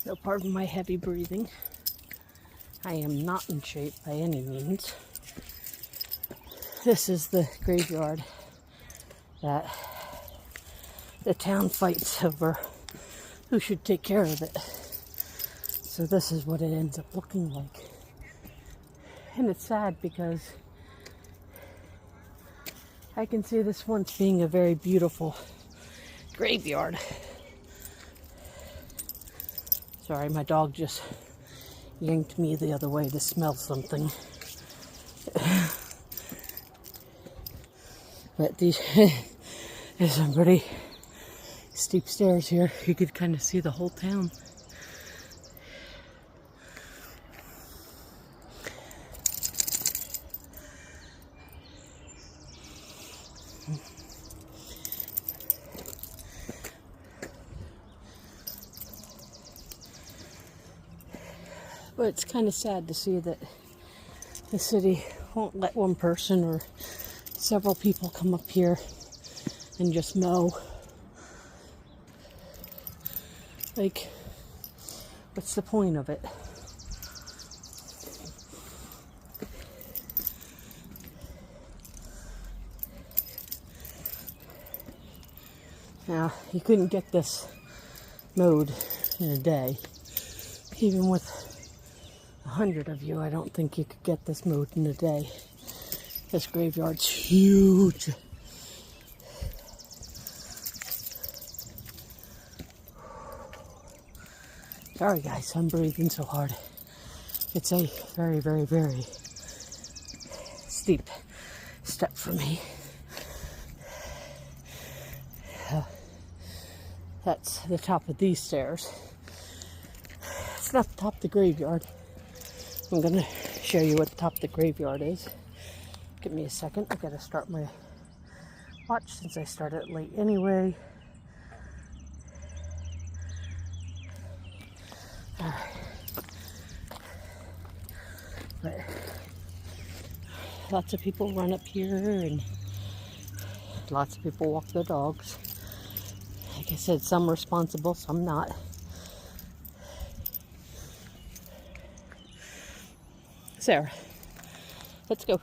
So pardon my heavy breathing. I am not in shape by any means. This is the graveyard that the town fights over who should take care of it. So this is what it ends up looking like. And it's sad because I can see this once being a very beautiful graveyard. Sorry, my dog just yanked me the other way to smell something. But there's some pretty steep stairs here. You could kind of see the whole town. But it's kind of sad to see that the city won't let one person or several people come up here and just mow. Like, what's the point of it? Now, you couldn't get this mowed in a day. Even with 100 of you, I don't think you could get this mowed in a day. This graveyard's huge. Sorry guys, I'm breathing so hard. It's a very, very, very steep step for me. That's the top of these stairs. It's not the top of the graveyard. I'm gonna show you what the top of the graveyard is. Give me a second. I gotta start my watch since I started late anyway. Alright. But lots of people run up here and lots of people walk their dogs. Like I said, some responsible, some not. Sarah, let's go.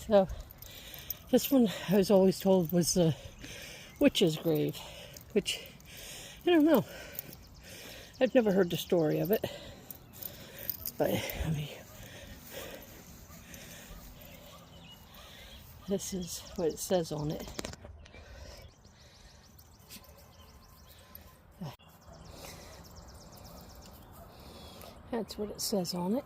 So, this one I was always told was the witch's grave, which, I don't know. I've never heard the story of it. But, I mean, this is what it says on it. That's what it says on it.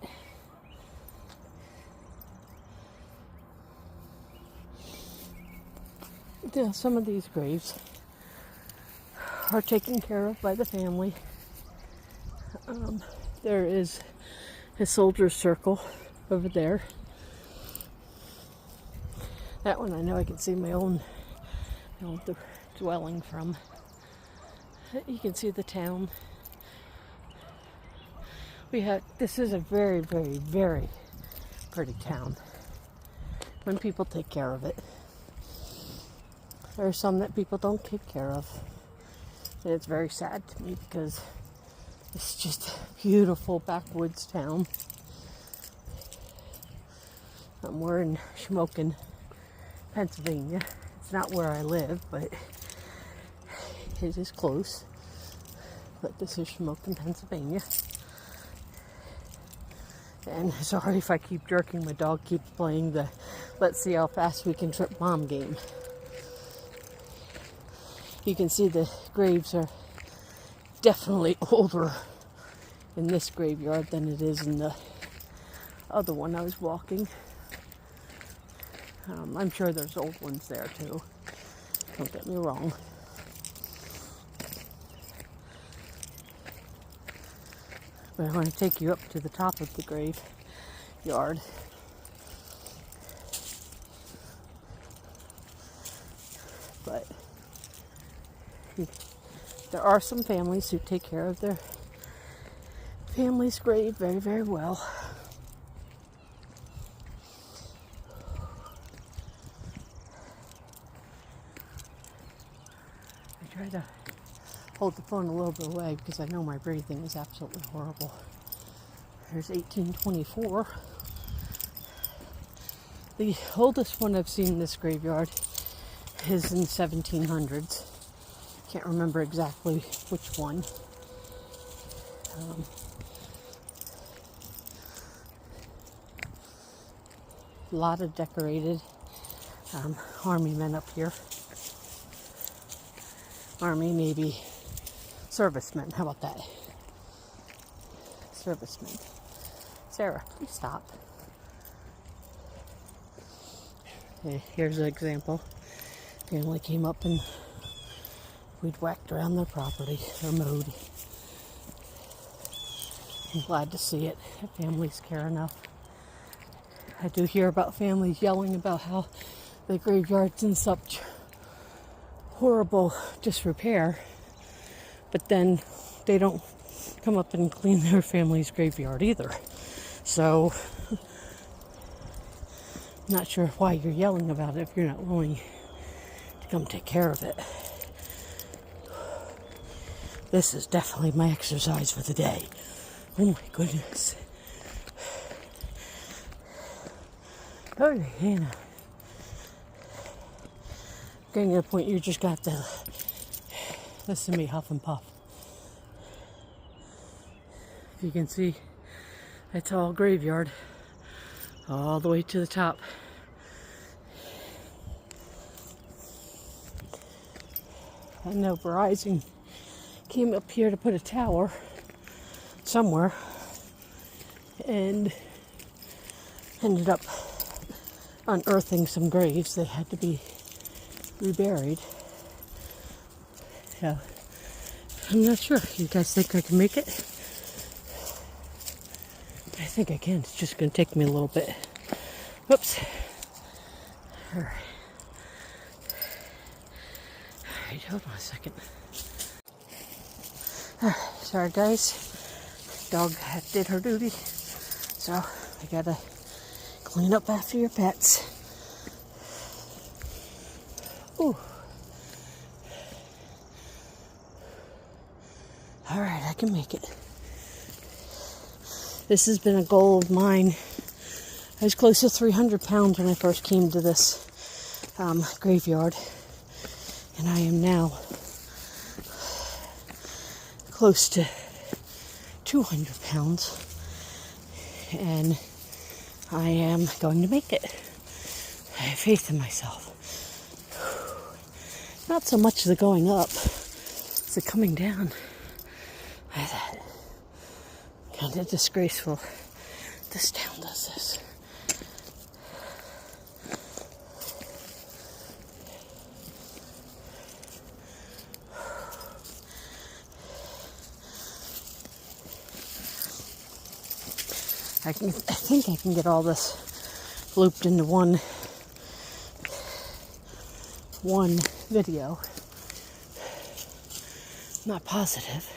Yeah, some of these graves are taken care of by the family. There is a soldier's circle over there. That one I know I can see my own dwelling from. You can see the town. This is a very, very, very pretty town when people take care of it. There are some that people don't take care of. And it's very sad to me because it's just a beautiful backwoods town. We're in Shamokin, Pennsylvania. It's not where I live, but it is close. But this is Shamokin, Pennsylvania. And sorry if I keep jerking, my dog keeps playing the let's see how fast we can trip mom game. You can see the graves are definitely older in this graveyard than it is in the other one I was walking. I'm sure there's old ones there too. Don't get me wrong. But I want to take you up to the top of the graveyard. But there are some families who take care of their family's grave very, very well. I try to hold the phone a little bit away because I know my breathing is absolutely horrible. There's 1824. The oldest one I've seen in this graveyard is in 1700s. Can't remember exactly which one. A lot of decorated army men up here. Army, maybe servicemen. How about that? Servicemen. Sarah, please stop. Okay, here's an example. Family came up and we'd whacked around their property, or mowed. I'm glad to see it. Families care enough. I do hear about families yelling about how the graveyard's in such horrible disrepair, but then they don't come up and clean their family's graveyard either. So, not sure why you're yelling about it if you're not willing to come take care of it. This is definitely my exercise for the day. Oh my goodness. Oh, Hannah. Getting to the point you just got to listen to me huff and puff. If you can see, it's all graveyard, all the way to the top. I know Verizon came up here to put a tower somewhere and ended up unearthing some graves that had to be reburied. So, I'm not sure. You guys think I can make it? I think I can. It's just going to take me a little bit. Whoops. All right. All right, hold on a second. Sorry, guys. Dog did her duty. So, I got to clean up after your pets. Ooh. All right, I can make it. This has been a goal of mine. I was close to 300 pounds when I first came to this graveyard. And I am now close to 200 pounds. And I am going to make it. I have faith in myself. Not so much the going up, it's the coming down. That kind of disgraceful. This town does this. I think I can get all this looped into one video. Not positive.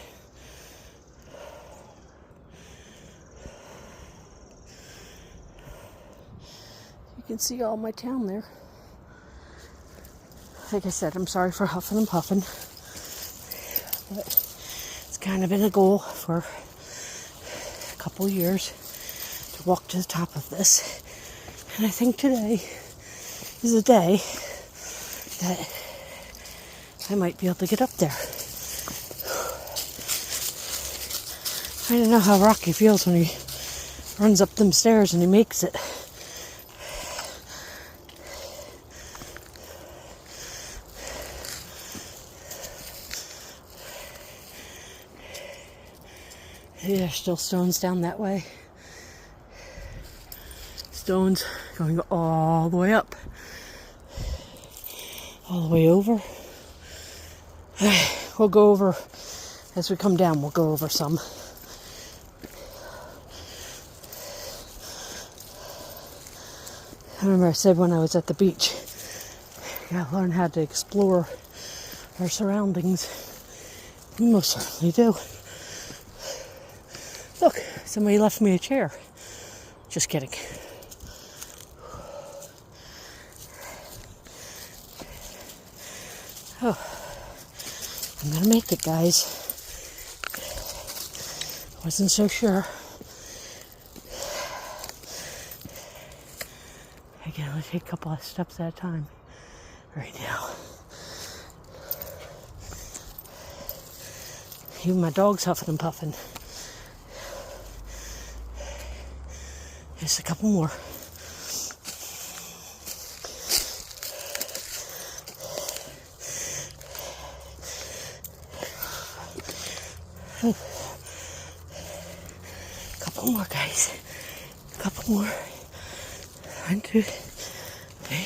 You can see all my town there. Like I said, I'm sorry for huffing and puffing, but it's kind of been a goal for a couple years to walk to the top of this. And I think today is a day that I might be able to get up there. I don't know how Rocky feels when he runs up them stairs and he makes it. There's still stones down that way. Stones going all the way up. All the way over. We'll go over, as we come down, we'll go over some. I remember I said when I was at the beach, you gotta learn how to explore our surroundings. We most certainly do. Look, somebody left me a chair. Just kidding. Oh. I'm gonna make it, guys. Wasn't so sure. I can only take a couple of steps at a time right now. Even my dog's huffing and puffing. Just a couple more. Couple more, guys. Couple more. 1, 2, 3,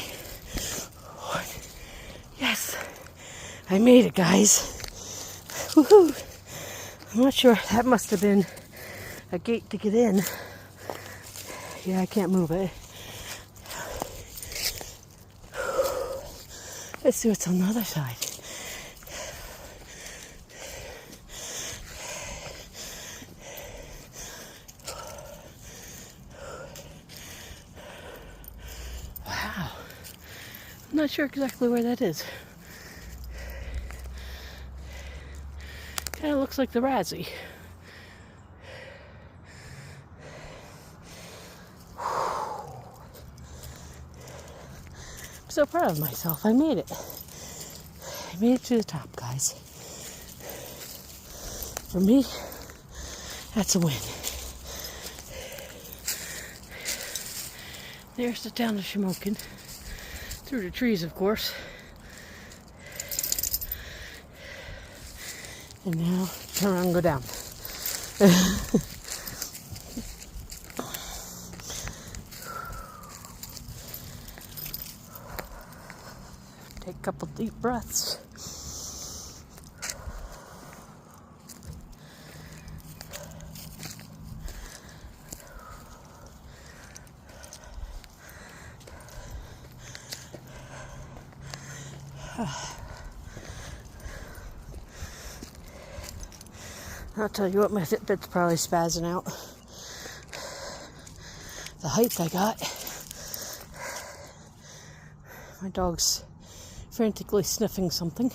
4. Yes, I made it, guys. Woohoo! I'm not sure. That must have been a gate to get in. Yeah, I can't move it. Let's see what's on the other side. Wow. I'm not sure exactly where that is. Kind of looks like the Razzie. I'm so proud of myself. I made it. I made it to the top, guys. For me, that's a win. There's the town of Shamokin. Through the trees, of course. And now, turn around and go down. Take a couple deep breaths. I'll tell you what, my Fitbit's probably spazzing out. The height I got. My dog's frantically sniffing something.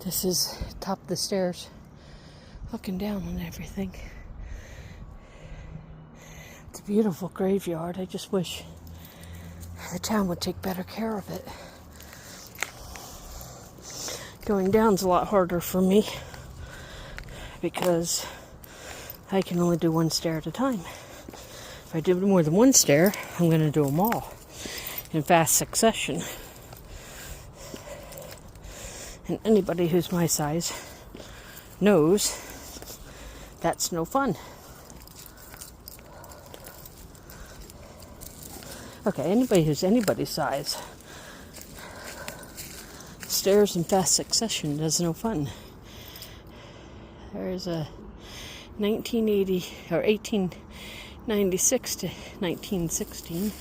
This is top of the stairs, looking down on everything. It's a beautiful graveyard. I just wish the town would take better care of it. Going down's a lot harder for me because I can only do one stair at a time. If I do more than one stair, I'm going to do them all in fast succession. And anybody who's my size knows that's no fun. Okay, anybody who's anybody's size, stairs in fast succession is no fun. There's a 1980 or 1896 to 1916.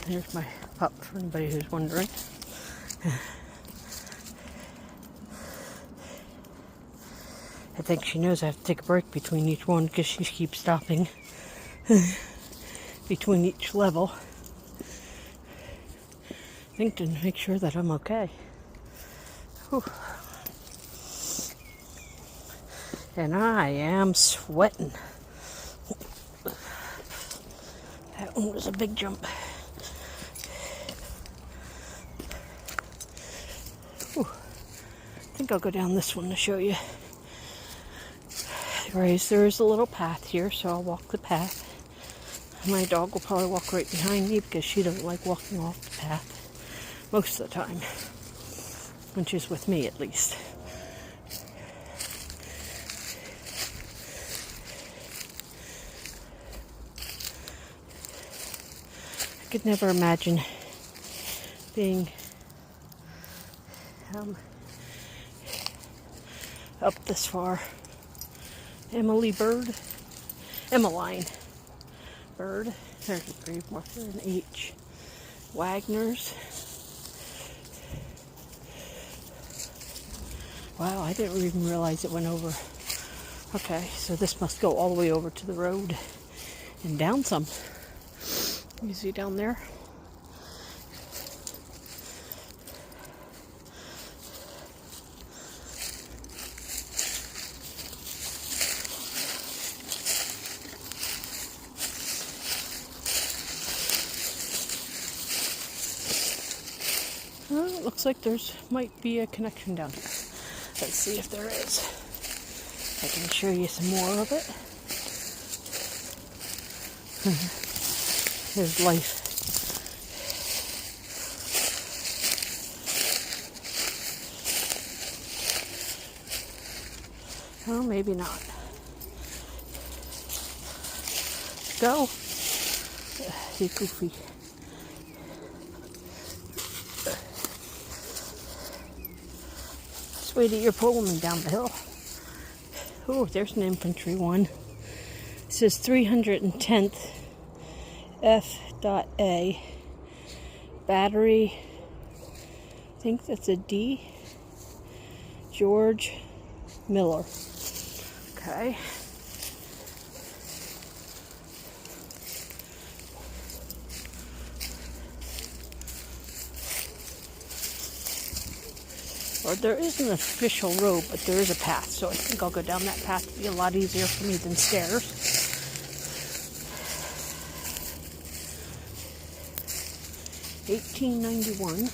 Here's my pup, for anybody who's wondering. I think she knows I have to take a break between each one because she keeps stopping between each level. I think to make sure that I'm okay. Whew. And I am sweating. That one was a big jump. Whew. I think I'll go down this one to show you. There is a little path here, so I'll walk the path. My dog will probably walk right behind me because she doesn't like walking off the path most of the time. When she's with me, at least. I could never imagine being up this far. Emmeline Bird. There's a grave marker, an H. Wagner's. Wow, I didn't even realize it went over. Okay, so this must go all the way over to the road and down some. You see down there? Well, it looks like there's might be a connection down here. Let's see if there is. I can show you some more of it. Here's life. Oh, maybe not. Go. You goofy. Sweetie, you're pulling me down the hill. Oh, there's an infantry one. It says 310th F.A. Battery. I think that's a D. George Miller. Okay. Or there is an official road, but there is a path, so I think I'll go down that path. It'll be a lot easier for me than stairs. $18.91.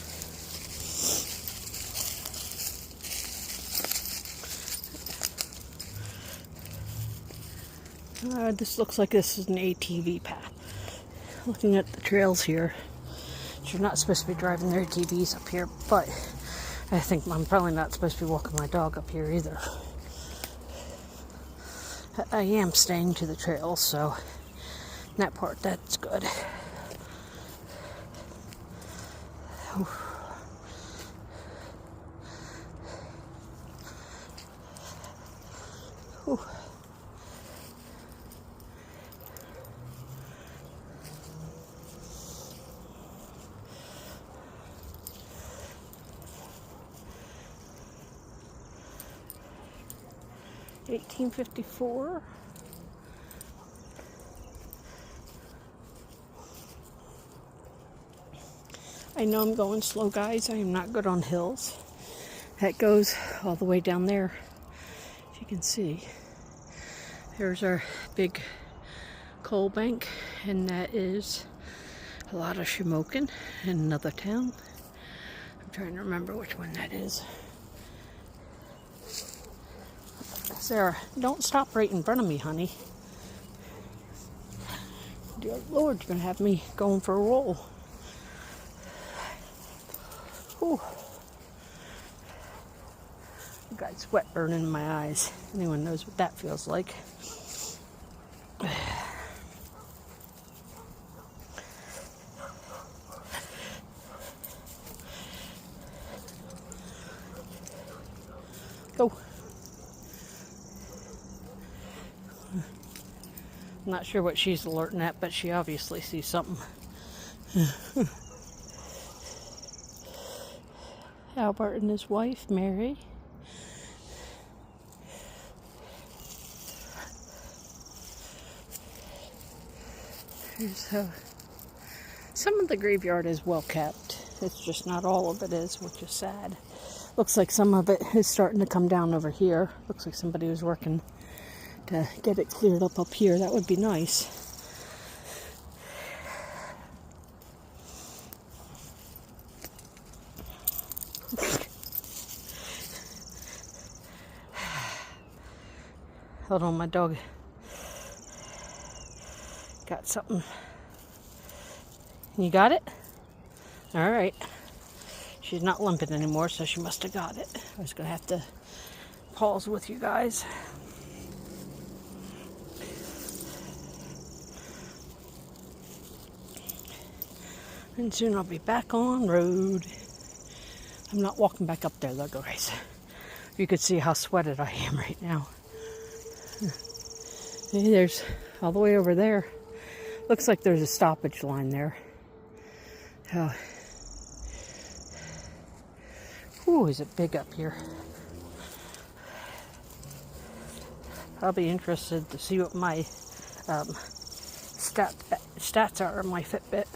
This looks like this is an ATV path. Looking at the trails here, you're not supposed to be driving their ATVs up here, but I think I'm probably not supposed to be walking my dog up here either. I am staying to the trails, so that part, that's good. Whew. Whew. $18.54. I know I'm going slow, guys. I am not good on hills. That goes all the way down there. If you can see, there's our big coal bank, and that is a lot of Shamokin in another town. I'm trying to remember which one that is. Sarah, don't stop right in front of me, honey. Dear Lord's gonna have me going for a roll. Whew. I got sweat burning in my eyes. Anyone knows what that feels like. Go. I'm not sure what she's alerting at, but she obviously sees something. Albert and his wife, Mary. Here's some of the graveyard is well kept. It's just not all of it is, which is sad. Looks like some of it is starting to come down over here. Looks like somebody was working to get it cleared up here. That would be nice. Hold on, my dog got something. You got it? All right. She's not limping anymore, so she must have got it. I was going to have to pause with you guys. And soon I'll be back on road. I'm not walking back up there though, guys. You could see how sweated I am right now. Hey, there's all the way over there. Looks like there's a stoppage line there. Ooh, is it big up here? I'll be interested to see what my stats are on my Fitbit.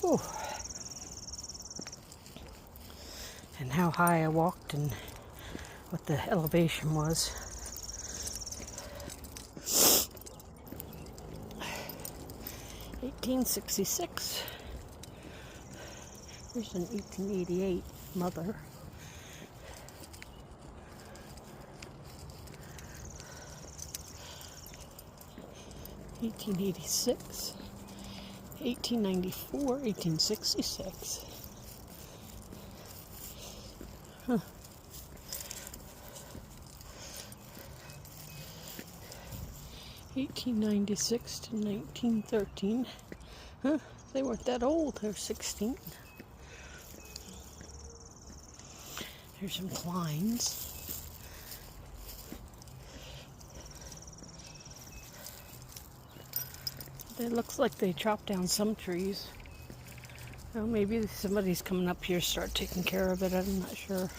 Ooh. And how high I walked and what the elevation was. $18.66. Here's an 1888 mother. $18.86. $18.94. $18.66. Huh. $18.96 to $19.13. Huh? They weren't that old. They're 16. Here's some Kleins. It looks like they chopped down some trees. Well, maybe somebody's coming up here to start taking care of it. I'm not sure.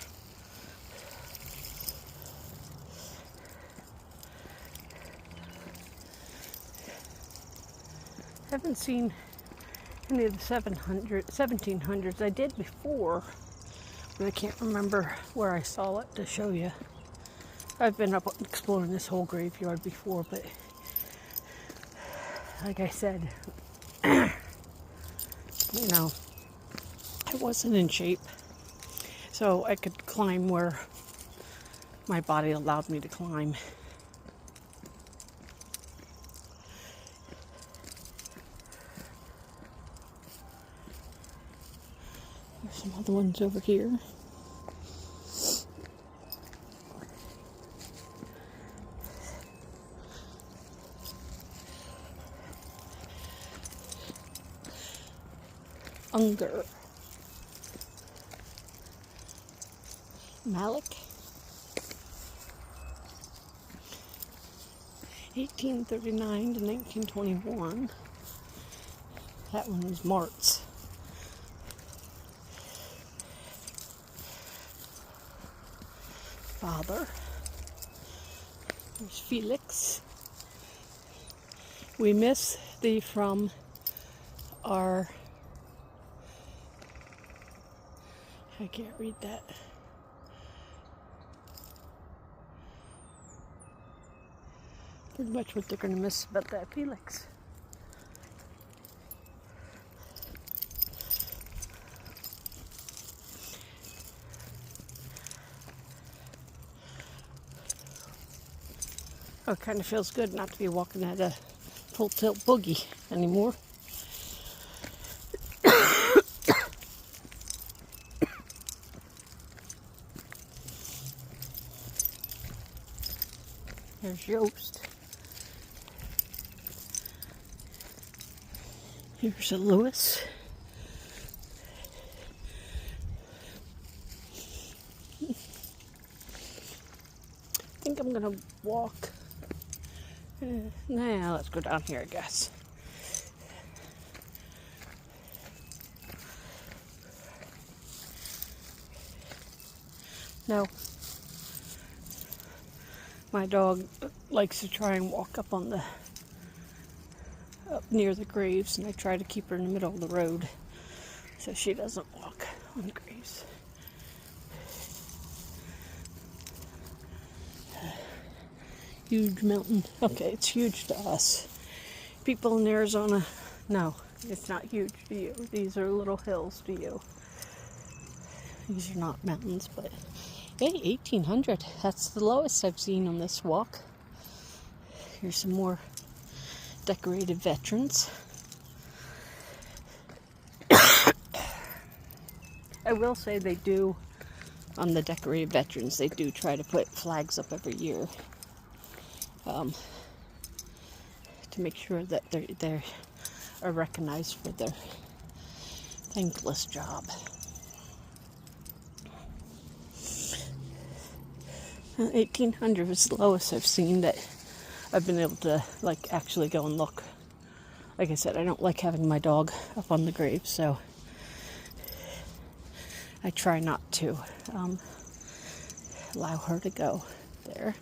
Haven't seen any of the 1700s. I did before, but I can't remember where I saw it to show you. I've been up exploring this whole graveyard before, but like I said, you know, I wasn't in shape, so I could climb where my body allowed me to climb. There's some other ones over here. Unger. Malik. 1839 to 1921. That one was Martz. Father. There's Felix. We miss thee from our... I can't read that. Pretty much what they're going to miss about that Felix. Oh, it kind of feels good not to be walking at a full tilt boogie anymore. There's Yost. Here's a Lewis. I think I'm gonna walk. Nah, let's go down here, I guess. No. My dog likes to try and walk up on the, up near the graves, and I try to keep her in the middle of the road so she doesn't walk on graves. Huge mountain. Okay, it's huge to us. People in Arizona, no, it's not huge to you. These are little hills to you. These are not mountains, but hey, 1800. That's the lowest I've seen on this walk. Here's some more decorated veterans. I will say they do, on the decorated veterans, they do try to put flags up every year. To make sure that they're are recognized for their thankless job. 1,800 is the lowest I've seen that I've been able to like actually go and look. Like I said, I don't like having my dog up on the grave, so I try not to allow her to go there.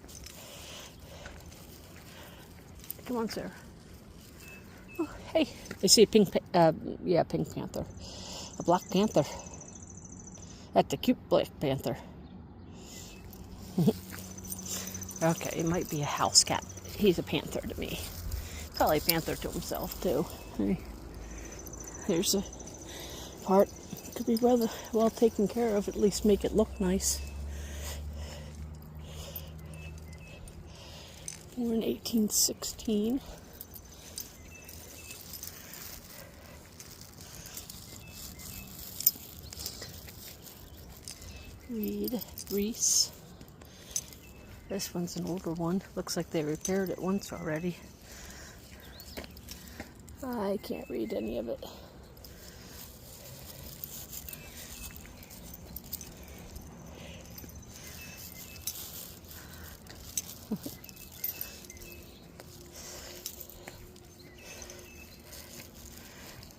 Come on, Sarah. Oh, hey, I see a pink panther. A black panther. That's a cute black panther. Okay, it might be a house cat. He's a panther to me. Probably a panther to himself, too. Hey, here's a part. Could be rather well taken care of, at least make it look nice. Born 1816. Reed Reese. This one's an older one. Looks like they repaired it once already. I can't read any of it.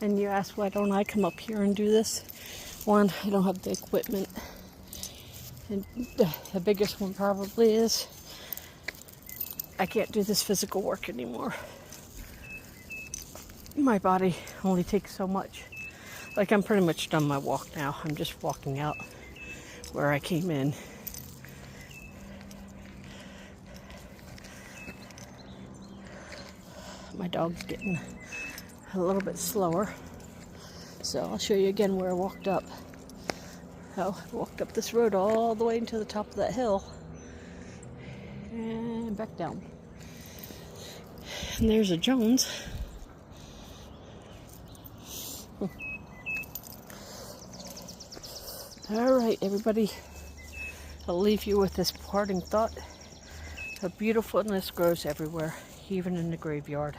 And you ask, why don't I come up here and do this? One, I don't have the equipment. And the biggest one probably is I can't do this physical work anymore. My body only takes so much. Like, I'm pretty much done my walk now. I'm just walking out where I came in. My dog's getting a little bit slower. So I'll show you again where I walked up. So I walked up this road all the way to the top of that hill and back down. And there's a Jones. All right, everybody. I'll leave you with this parting thought. The beautifulness grows everywhere, even in the graveyard.